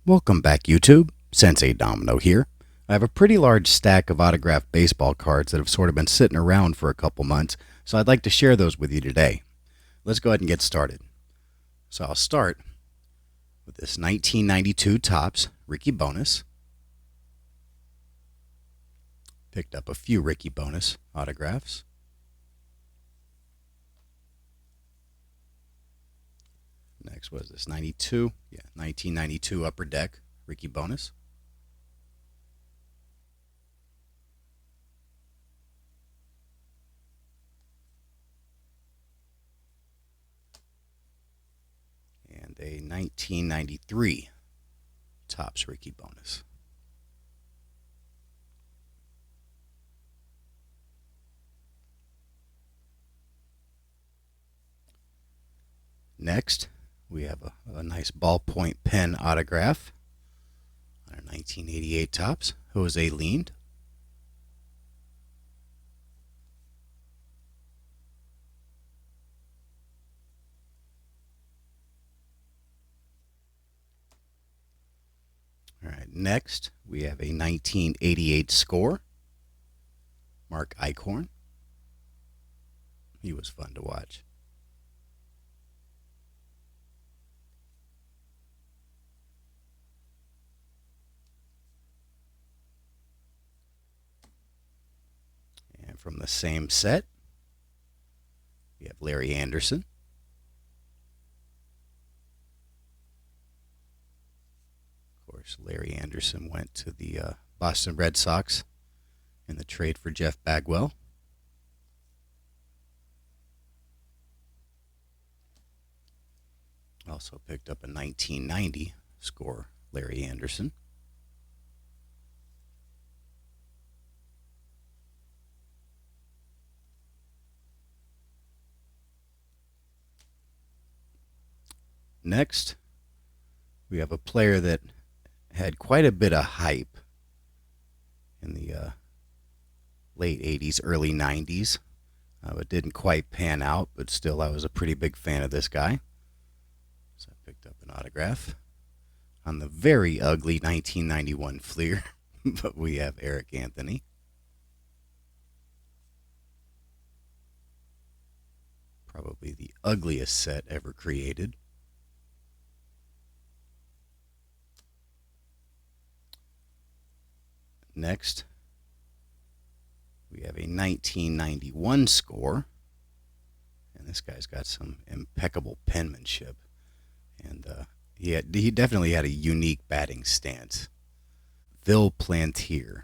Welcome back, YouTube. Sensei Domino here. I have a pretty large stack of autographed baseball cards that have sort of been sitting around for a couple months, so I'd like to share those with you today. Let's go ahead and get started. So I'll start with this 1992 Topps Ricky Bonus. Picked up a few Ricky Bonus autographs. Next was this 1992 Upper Deck Ricky Bonus. And a 1993 Topps Ricky Bonus. Next, we have a nice ballpoint pen autograph on our 1988 Topps, Jose Lind. All right, next we have a 1988 Score, Mark Eichhorn. He was fun to watch. And from the same set, we have Larry Anderson. Of course, Larry Anderson went to the Boston Red Sox in the trade for Jeff Bagwell. Also picked up a 1990 Score, Larry Anderson. Next, we have a player that had quite a bit of hype in the late 80s, early 90s. It didn't quite pan out, but still I was a pretty big fan of this guy. So I picked up an autograph on the very ugly 1991 Fleer, but we have Eric Anthony. Probably the ugliest set ever created. Next, we have a 1991 Score, and this guy's got some impeccable penmanship, and he definitely had a unique batting stance. Phil Plantier.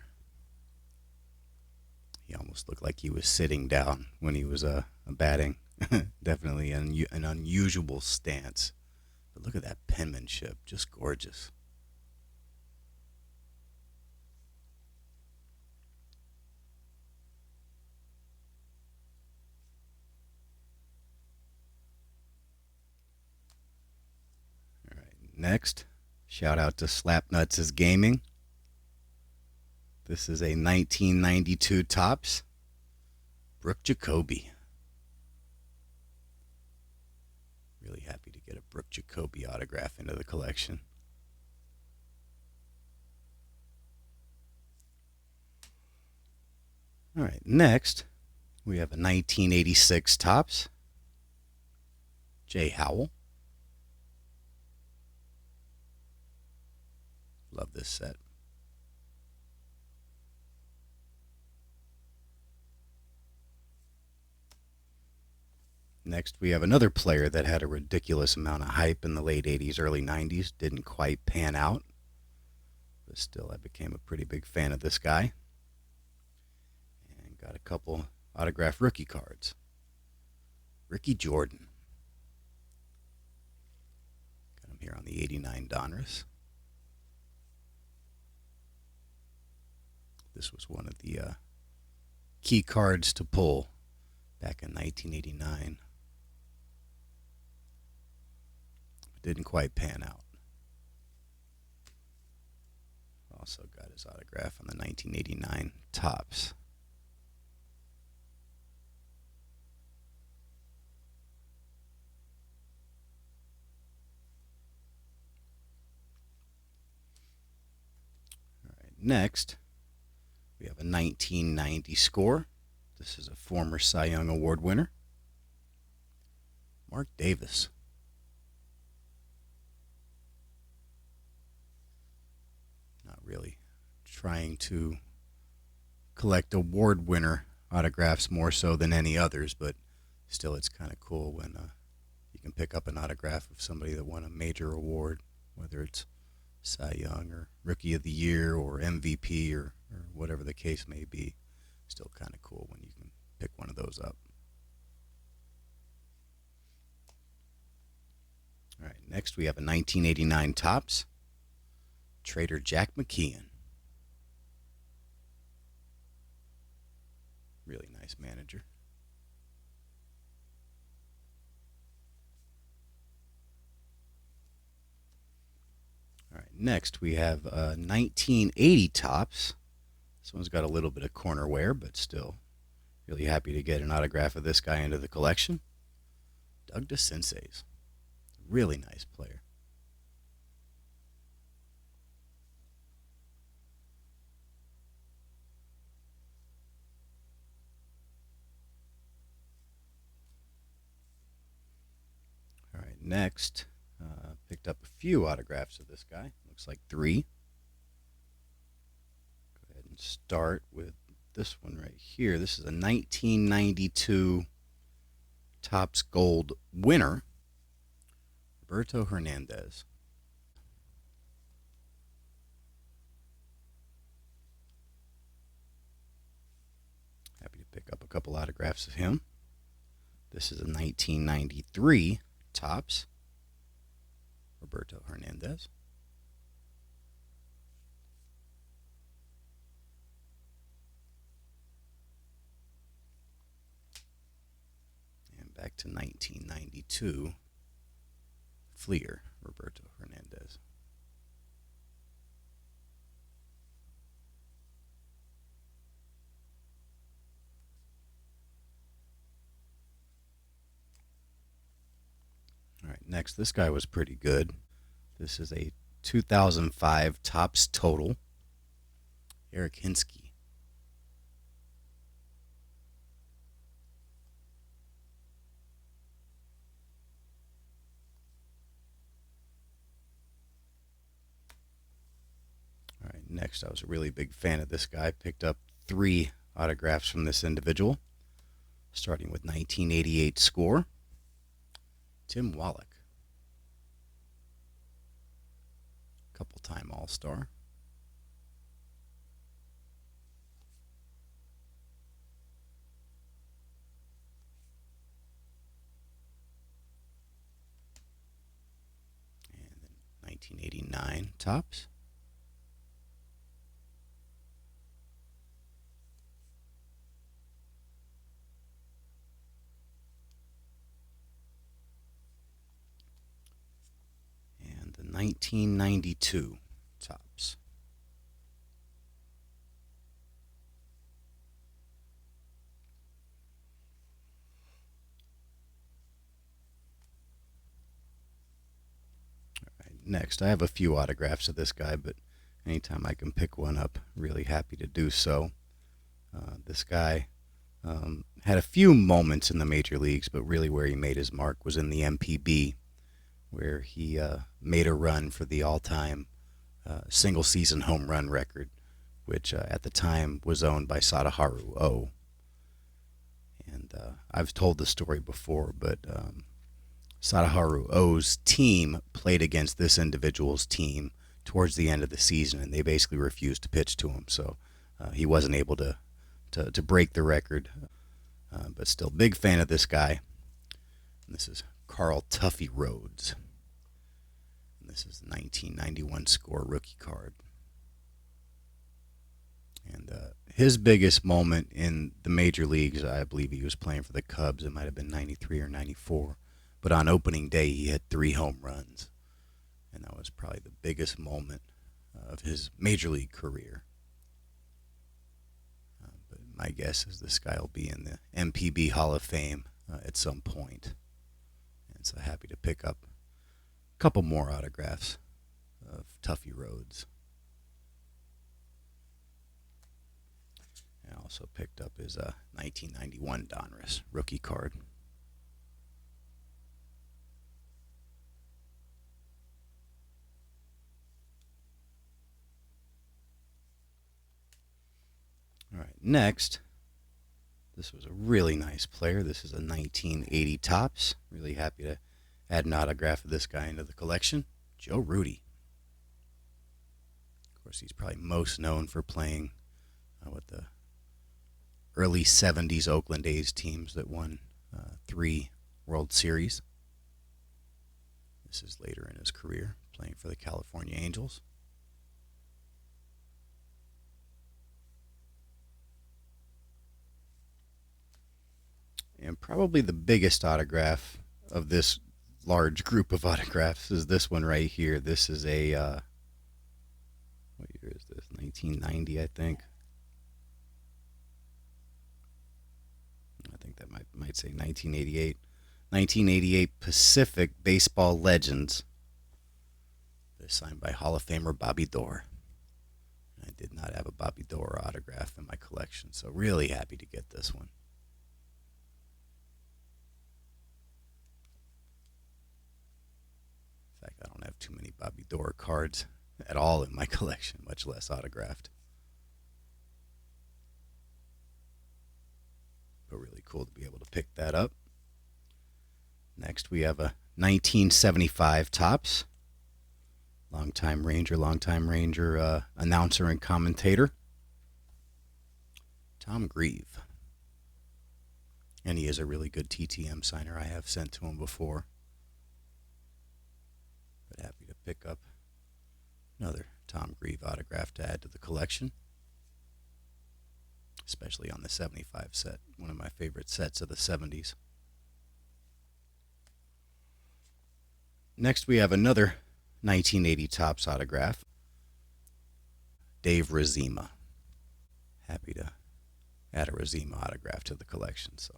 He almost looked like he was sitting down when he was batting. Definitely an unusual stance. But look at that penmanship, just gorgeous. All right, next, shout out to Slapnuts' Gaming. This is a 1992 Topps Brooke Jacoby. Really happy to get a Brooke Jacoby autograph into the collection. All right, next we have a 1986 Topps Jay Howell. Love this set. Next, we have another player that had a ridiculous amount of hype in the late 80s, early 90s. Didn't quite pan out, but still I became a pretty big fan of this guy. And got a couple autographed rookie cards. Ricky Jordan. Got him here on the 89 Donruss. This was one of the key cards to pull back in 1989. Didn't quite pan out. Also got his autograph on the 1989 Topps. next, we have a 1990 score. This is a former Cy Young Award winner, Mark Davis. Not really trying to collect award winner autographs more so than any others, but still it's kind of cool when you can pick up an autograph of somebody that won a major award, whether it's Cy Young or Rookie of the Year or MVP or whatever the case may be. Still kind of cool when you can pick one of those up. All right, next we have a 1989 Topps Trader Jack McKeon. Really nice manager. All right, next we have 1980 Topps. This one's got a little bit of corner wear, but still really happy to get an autograph of this guy into the collection. Doug DeCinces. Really nice player. All right, next, picked up a few autographs of this guy. Looks like 3. Go ahead and start with this one right here. This is a 1992 Topps Gold winner, Roberto Hernandez. Happy to pick up a couple autographs of him. This is a 1993 Topps Roberto Hernandez. And back to 1992 Fleer Roberto Hernandez. All right, next, this guy was pretty good. This is a 2005 Topps Total, Eric Hinsky. All right, next, I was a really big fan of this guy. Picked up 3 autographs from this individual, starting with 1988 score, Tim Wallach. Couple-time All-Star. And then 1989 Topps. And the 1992 Topps. Next, I have a few autographs of this guy, but anytime I can pick one up, really happy to do so. This guy had a few moments in the major leagues, but really where he made his mark was in the MPB, where he made a run for the all-time single-season home run record, which at the time was owned by Sadaharu O. And I've told the story before, but Sadaharu O's team played against this individual's team towards the end of the season, and they basically refused to pitch to him, so he wasn't able to break the record. But still, big fan of this guy. And this is Carl Tuffy Rhodes. And this is the 1991 score rookie card. And his biggest moment in the major leagues, I believe he was playing for the Cubs. It might have been 93 or 94. But on opening day, he had 3 home runs. And that was probably the biggest moment of his major league career. But my guess is this guy will be in the MPB Hall of Fame at some point. And so happy to pick up a couple more autographs of Tuffy Rhodes. Also picked up his 1991 Donruss rookie card. All right, next, this was a really nice player. This is a 1980 Topps. Really happy to add an autograph of this guy into the collection. Joe Rudi. Of course, he's probably most known for playing with the early 70s Oakland A's teams that won 3 World Series. This is later in his career, playing for the California Angels. And probably the biggest autograph of this large group of autographs is this one right here. This is a, what year is this? 1990, I think. I think that might say 1988. 1988 Pacific Baseball Legends. They're signed by Hall of Famer Bobby Doerr. I did not have a Bobby Doerr autograph in my collection, so really happy to get this one. In fact, I don't have too many Bobby Doerr cards at all in my collection, much less autographed. But really cool to be able to pick that up. Next, we have a 1975 Topps. Longtime Ranger announcer and commentator, Tom Grieve. And he is a really good TTM signer. I have sent to him before. But happy to pick up another Tom Grieve autograph to add to the collection. Especially on the 75 set, one of my favorite sets of the 70s. Next, we have another 1980 Topps autograph. Dave Razema. Happy to add a Razema autograph to the collection. So,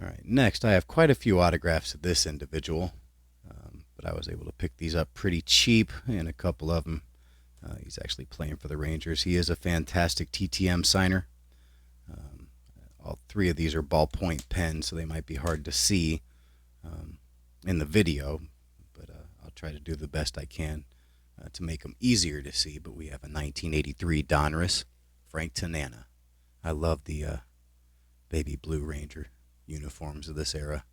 all right, next I have quite a few autographs of this individual, but I was able to pick these up pretty cheap, and a couple of them. He's actually playing for the Rangers. He is a fantastic TTM signer. All 3 of these are ballpoint pens, so they might be hard to see in the video, but I'll try to do the best I can to make them easier to see. But we have a 1983 Donruss, Frank Tanana. I love the baby blue Ranger uniforms of this era,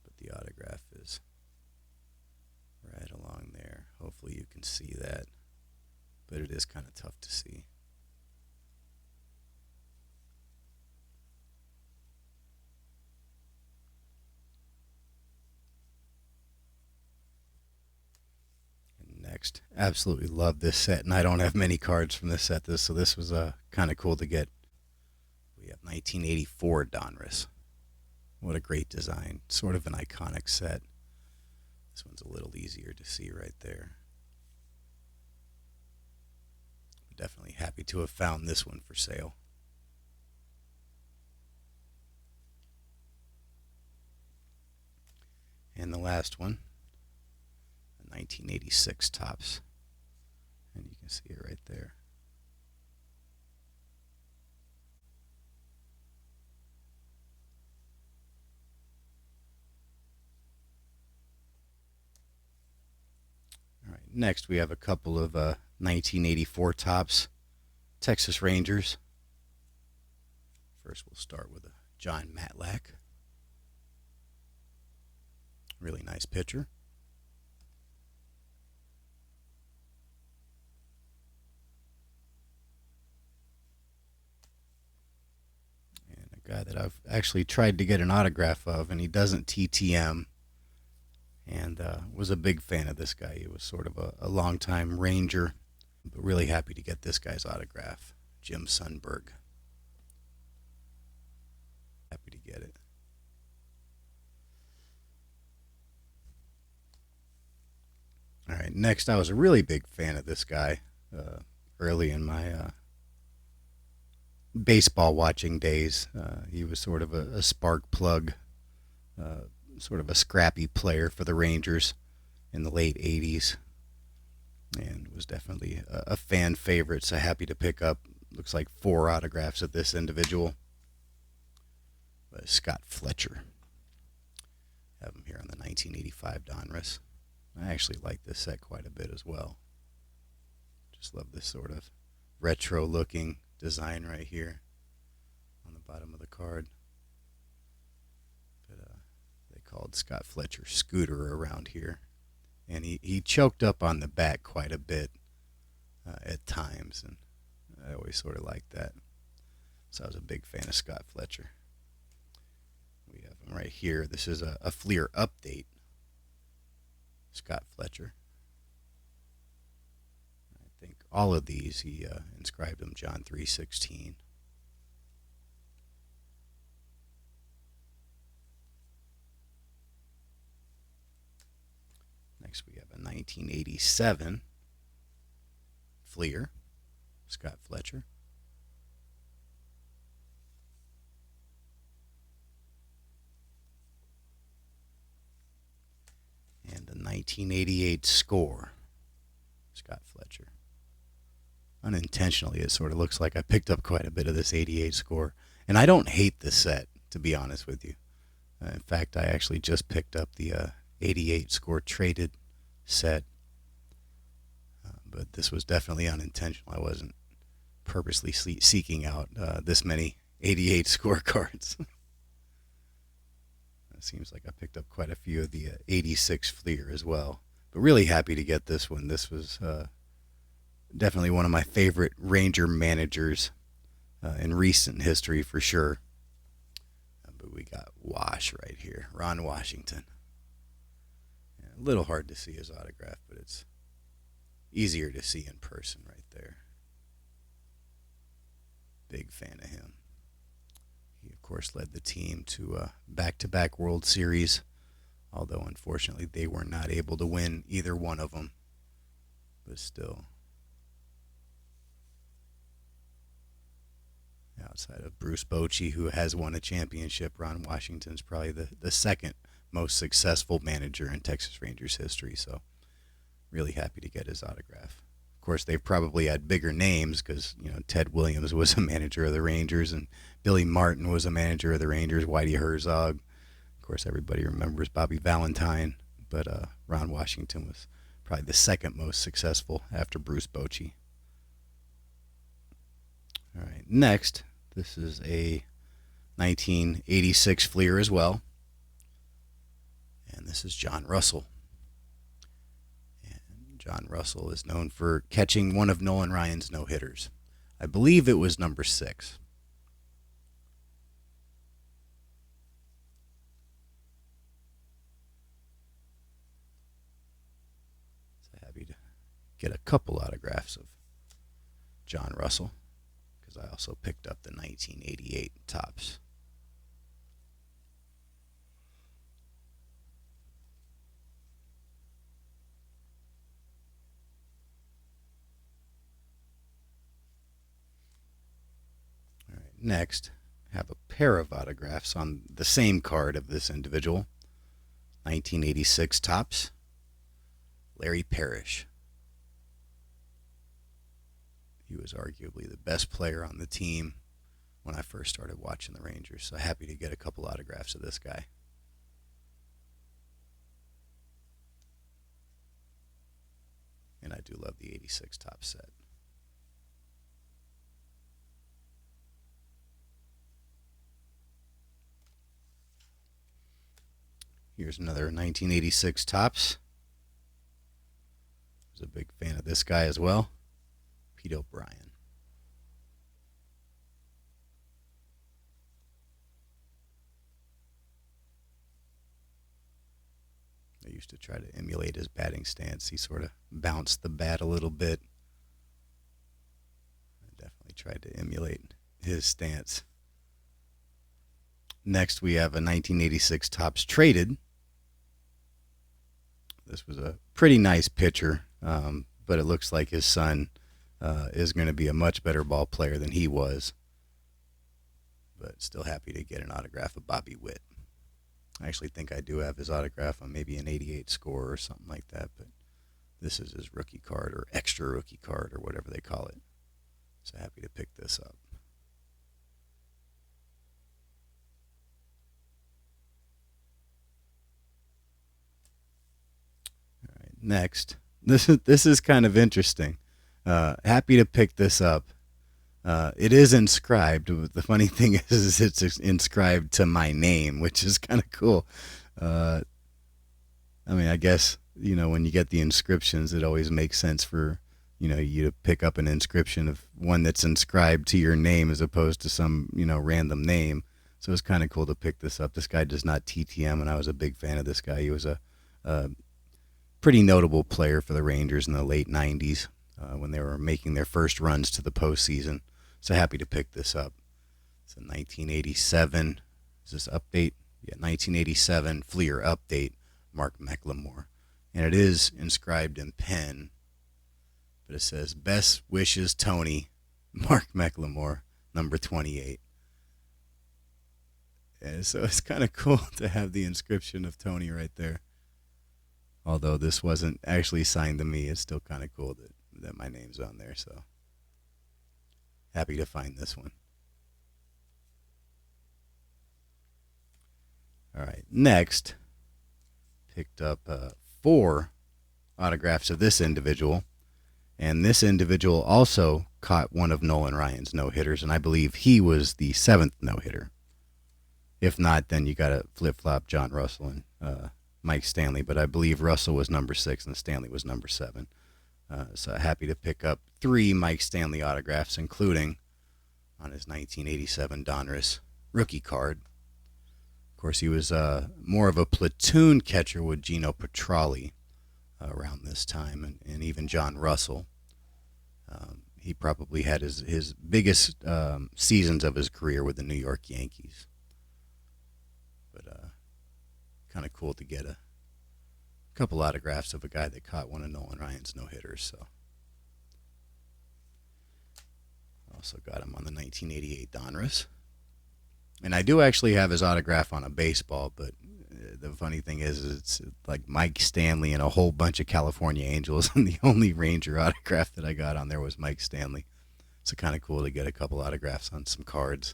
but the autograph is right along there. Hopefully you can see that, but it is kind of tough to see. Next, absolutely love this set, and I don't have many cards from this set, so this was kind of cool to get. We have 1984 Donruss. What a great design. Sort of an iconic set. This one's a little easier to see right there. I'm definitely happy to have found this one for sale. And the last one, 1986 Topps, and you can see it right there. All right, next we have a couple of 1984 Topps Texas Rangers. First we'll start with a John Matlack. Really nice pitcher. Guy that I've actually tried to get an autograph of, and he doesn't TTM, and was a big fan of this guy. He was sort of a longtime Ranger, but really happy to get this guy's autograph, Jim Sundberg. Happy to get it. All right, next I was a really big fan of this guy early in my baseball watching days. He was sort of a spark plug, sort of a scrappy player for the Rangers in the late 80s. and was definitely a fan favorite. So happy to pick up. Looks like 4 autographs of this individual. Scott Fletcher. Have him here on the 1985 Donruss. I actually like this set quite a bit as well. Just love this sort of retro looking design right here on the bottom of the card. But they called Scott Fletcher Scooter around here. And he choked up on the back quite a bit at times, and I always sort of liked that. So I was a big fan of Scott Fletcher. We have him right here. This is a Fleer update. Scott Fletcher. I think all of these he inscribed them John 3:16. Next we have a 1987 Fleer, Scott Fletcher. And the 1988 Score, Scott Fletcher. Unintentionally, it sort of looks like I picked up quite a bit of this 88 Score. And I don't hate this set, to be honest with you. In fact, I actually just picked up the 88 Score traded set. But this was definitely unintentional. I wasn't purposely seeking out this many 88 Score cards. It seems like I picked up quite a few of the 86 Fleer as well. But really happy to get this one. This was definitely one of my favorite Ranger managers in recent history for sure. But we got Wash right here, Ron Washington. Yeah, a little hard to see his autograph, but it's easier to see in person right there. Big fan of him. He, of course, led the team to back-to-back World Series, although unfortunately they were not able to win either one of them. But still, outside of Bruce Bochy, who has won a championship, Ron Washington's probably the second most successful manager in Texas Rangers history. So really happy to get his autograph. Of course, they've probably had bigger names because, Ted Williams was a manager of the Rangers and Billy Martin was a manager of the Rangers, Whitey Herzog. Of course, everybody remembers Bobby Valentine, but Ron Washington was probably the second most successful after Bruce Bochy. All right, next, this is a 1986 Fleer as well, and this is John Russell. John Russell is known for catching one of Nolan Ryan's no-hitters. I believe it was number 6. So happy to get a couple autographs of John Russell because I also picked up the 1988 Topps. Next, have a pair of autographs on the same card of this individual. 1986 Topps, Larry Parrish. He was arguably the best player on the team when I first started watching the Rangers, so happy to get a couple autographs of this guy. And I do love the 86 Topps set. Here's another 1986 Topps. I was a big fan of this guy as well, Pete O'Brien. I used to try to emulate his batting stance. He sort of bounced the bat a little bit. I definitely tried to emulate his stance. Next, we have a 1986 Topps traded. This was a pretty nice pitcher, but it looks like his son is going to be a much better ball player than he was. But still happy to get an autograph of Bobby Witt. I actually think I do have his autograph on maybe an 88 Score or something like that, but This is his rookie card or extra rookie card or whatever they call it. So happy to pick this up. All right, next. This is kind of interesting. Happy to pick this up. It is inscribed. The funny thing is it's inscribed to my name, which is kind of cool. Uh, I mean, I guess, when you get the inscriptions, it always makes sense for, you to pick up an inscription of one that's inscribed to your name as opposed to some, random name. So it's kind of cool to pick this up. This guy does not TTM, and I was a big fan of this guy. He was a pretty notable player for the Rangers in the late 90s when they were making their first runs to the postseason. So happy to pick this up. It's a 1987. Is this update? Yeah, 1987 Fleer update, Mark McLemore. And it is inscribed in pen, but it says, "Best wishes, Tony, Mark McLemore, number 28. And so it's kind of cool to have the inscription of Tony right there. Although this wasn't actually signed to me, it's still kind of cool that my name's on there. So happy to find this one. All right, next, picked up 4 autographs of this individual. And this individual also caught one of Nolan Ryan's no-hitters, and I believe he was the 7th no-hitter. If not, then you got to flip-flop John Russell and Mike Stanley, but I believe Russell was number 6 and Stanley was number 7. So happy to pick up 3 Mike Stanley autographs, including on his 1987 Donruss rookie card. Of course, he was more of a platoon catcher with Gino Petralli around this time, and even John Russell. He probably had his biggest seasons of his career with the New York Yankees. But kind of cool to get a couple autographs of a guy that caught one of Nolan Ryan's no-hitters. So also got him on the 1988 Donruss. And I do actually have his autograph on a baseball, but the funny thing is it's like Mike Stanley and a whole bunch of California Angels, and the only Ranger autograph that I got on there was Mike Stanley. So kind of cool to get a couple autographs on some cards.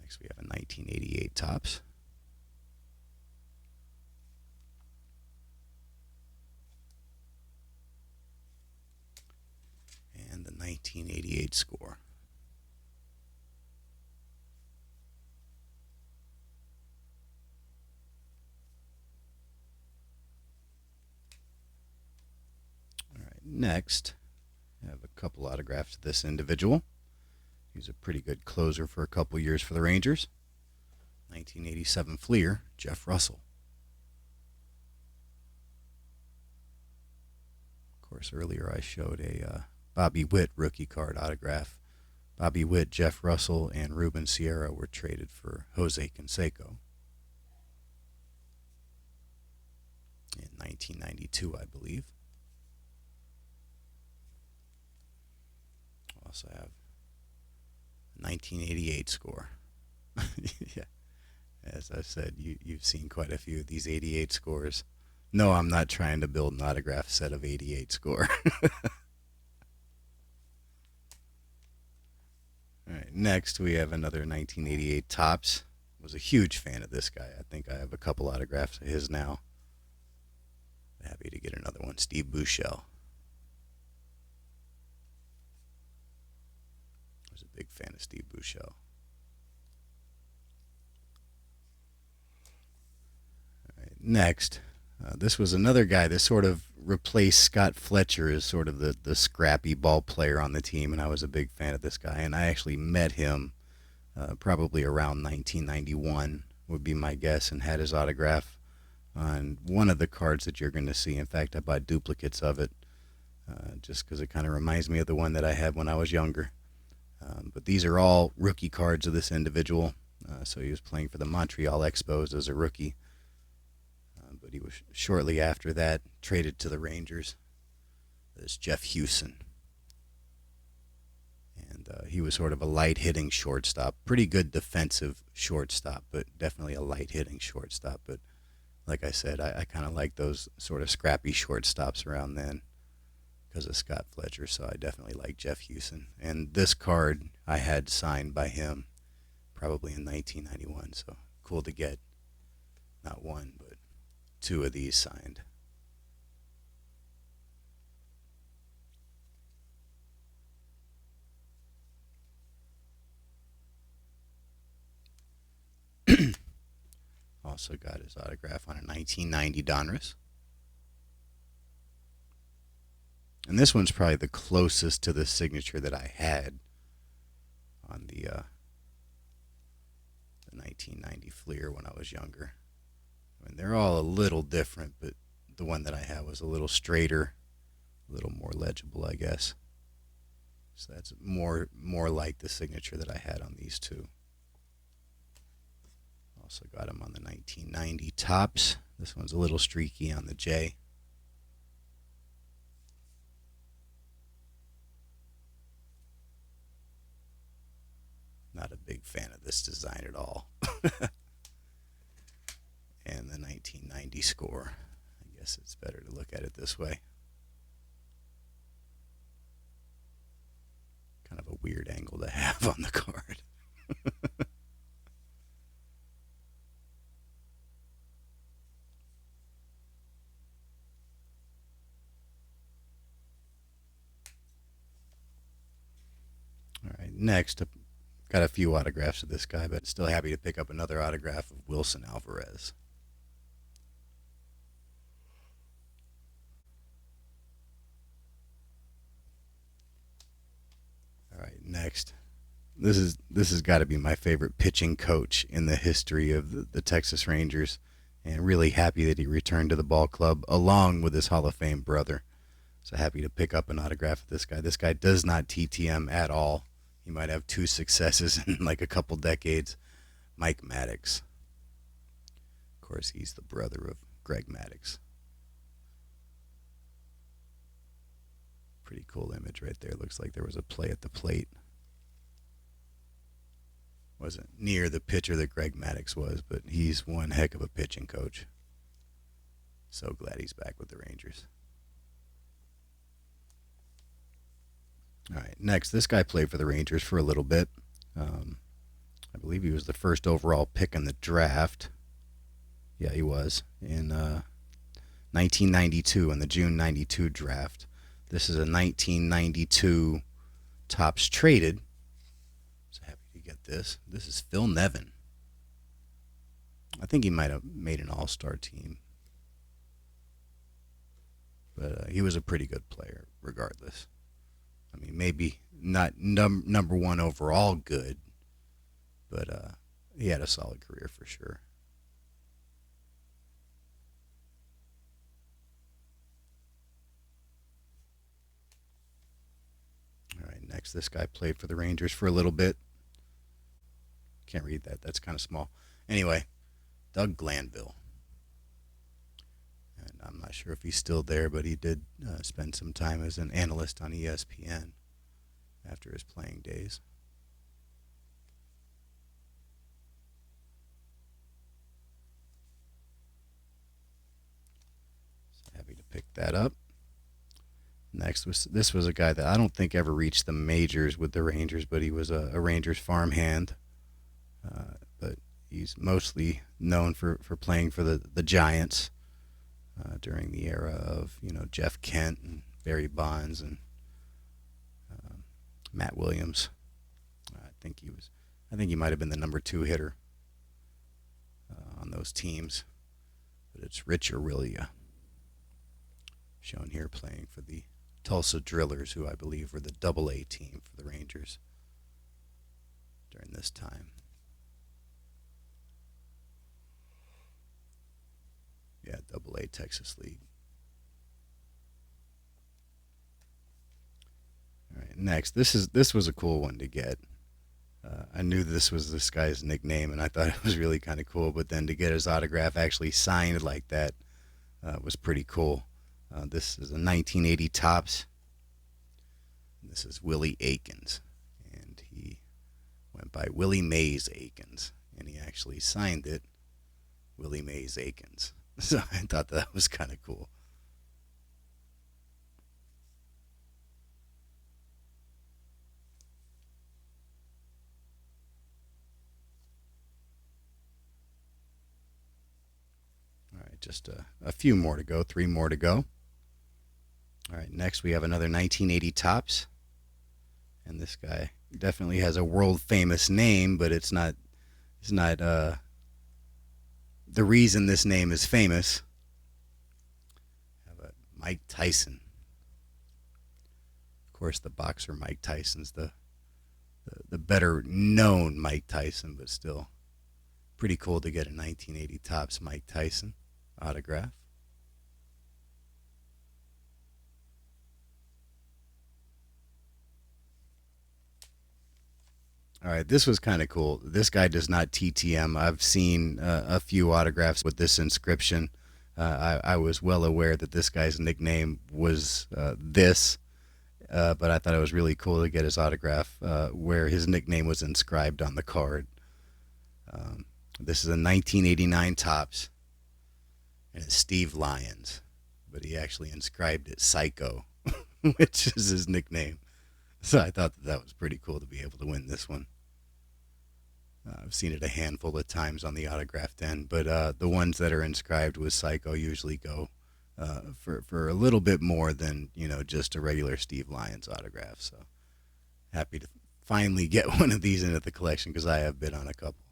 Next we have a 1988 Topps. And the 1988 Score. All right, next, I have a couple autographs of this individual. He's a pretty good closer for a couple years for the Rangers. 1987 Fleer, Jeff Russell. Of course, earlier I showed a Bobby Witt rookie card autograph. Bobby Witt, Jeff Russell, and Ruben Sierra were traded for Jose Canseco in 1992, I believe. Also have 1988 Score. Yeah, as I said, you've seen quite a few of these 88 scores. No, I'm not trying to build an autograph set of 88 Score. All right, next we have another 1988 Topps. Was a huge fan of this guy. I think I have a couple autographs of his now. Happy to get another one. Steve Buechele. I was a big fan of Steve Buechele. All right, next, this was another guy that sort of replaced Scott Fletcher as sort of the scrappy ball player on the team, and I was a big fan of this guy. And I actually met him probably around 1991 would be my guess, and had his autograph on one of the cards that you're going to see. In fact, I bought duplicates of it just because it kind of reminds me of the one that I had when I was younger. But these are all rookie cards of this individual. So he was playing for the Montreal Expos as a rookie. But he was shortly after that traded to the Rangers. There's Jeff Hewson. And And he was sort of a light hitting shortstop, pretty good defensive shortstop, but definitely a light hitting shortstop. But like I said, I kind of like those sort of scrappy shortstops around then because of Scott Fletcher. So I definitely like Jeff Houston. And this card I had signed by him probably in 1991. So cool to get not one, but two of these signed. Also got his autograph on a 1990 Donruss. And this one's probably the closest to the signature that I had on the 1990 Fleer when I was younger. I mean, they're all a little different, but the one that I had was a little straighter, a little more legible, I guess. So that's more like the signature that I had on these two. Also got them on the 1990 Tops. This one's a little streaky on the J. Not a big fan of this design at all. And the 1990 Score. I guess it's better to look at it this way. Kind of a weird angle to have on the card. All right, next, got a few autographs of this guy, but still happy to pick up another autograph of Wilson Alvarez. All right, next. This has got to be my favorite pitching coach in the history of the Texas Rangers, and really happy that he returned to the ball club along with his Hall of Fame brother. So happy to pick up an autograph of this guy. This guy does not TTM at all. He might have two successes in like a couple decades. Mike Maddox. Of course, he's the brother of Greg Maddox. Pretty cool image right there. Looks like there was a play at the plate. Wasn't near the pitcher that Greg Maddox was, but he's one heck of a pitching coach. So glad he's back with the Rangers. All right, next, this guy played for the Rangers for a little bit. I believe he was the first overall pick in the draft. Yeah, he was in 1992 in the June 92 draft. This is a 1992 Topps traded. So happy to get this. This is Phil Nevin. I think he might have made an all-star team. But he was a pretty good player regardless. I mean, maybe not number one overall good, but he had a solid career for sure. All right, next, this guy played for the Rangers for a little bit. Can't read that. That's kind of small. Anyway, Doug Glanville. And I'm not sure if he's still there, but he did spend some time as an analyst on ESPN after his playing days. So happy to pick that up. Next this was a guy that I don't think ever reached the majors with the Rangers, but he was a Rangers farmhand. But he's mostly known for playing for the Giants during the era of Jeff Kent and Barry Bonds and Matt Williams. I think he might have been the number 2 hitter on those teams. But it's Rich Aurelia, shown here playing for the Tulsa Drillers, who I believe were the Double-A team for the Rangers during this time. Yeah, Double-A Texas League. All right, next, this was a cool one to get. I knew this was this guy's nickname, and I thought it was really kind of cool. But then to get his autograph actually signed like that was pretty cool. This is a 1980 Topps. This is Willie Aikens, and Went by Willie Mays Aikens, and he actually signed it Willie Mays Aikens. So I thought that was kind of cool. All right, just a few more to go, three more to go. All right, next we have another 1980 Topps, and this guy definitely has a world famous name, but it's not the reason this name is famous. How about Mike Tyson? Of course, the boxer Mike Tyson's the better known Mike Tyson, but still pretty cool to get a 1980 Topps Mike Tyson autograph. All right, this was kind of cool. This guy does not TTM. I've seen a few autographs with this inscription. I was well aware that this guy's nickname was this, but I thought it was really cool to get his autograph where his nickname was inscribed on the card. This is a 1989 Topps, and it's Steve Lyons, but he actually inscribed it Psycho, which is his nickname. So I thought that was pretty cool to be able to win this one. I've seen it a handful of times on the autographed end, but the ones that are inscribed with Psycho usually go for a little bit more than just a regular Steve Lyons autograph. So happy to finally get one of these into the collection because I have bid on a couple.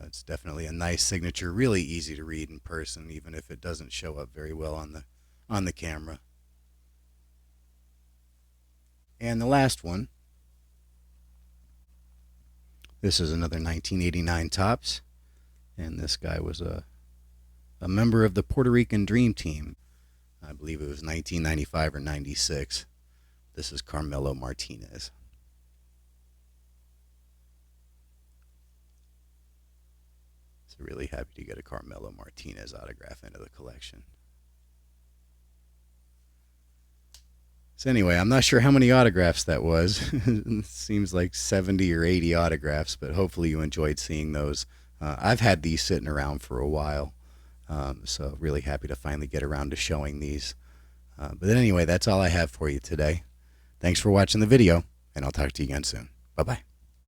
It's definitely a nice signature, really easy to read in person, even if it doesn't show up very well on the camera. And the last one, this is another 1989 Topps, and this guy was a member of the Puerto Rican Dream Team. I believe it was 1995 or 96. This is Carmelo Martinez. So really happy to get a Carmelo Martinez autograph into the collection. So anyway, I'm not sure how many autographs that was. It seems like 70 or 80 autographs, but hopefully you enjoyed seeing those. I've had these sitting around for a while, so really happy to finally get around to showing these. But anyway, that's all I have for you today. Thanks for watching the video, and I'll talk to you again soon. Bye-bye.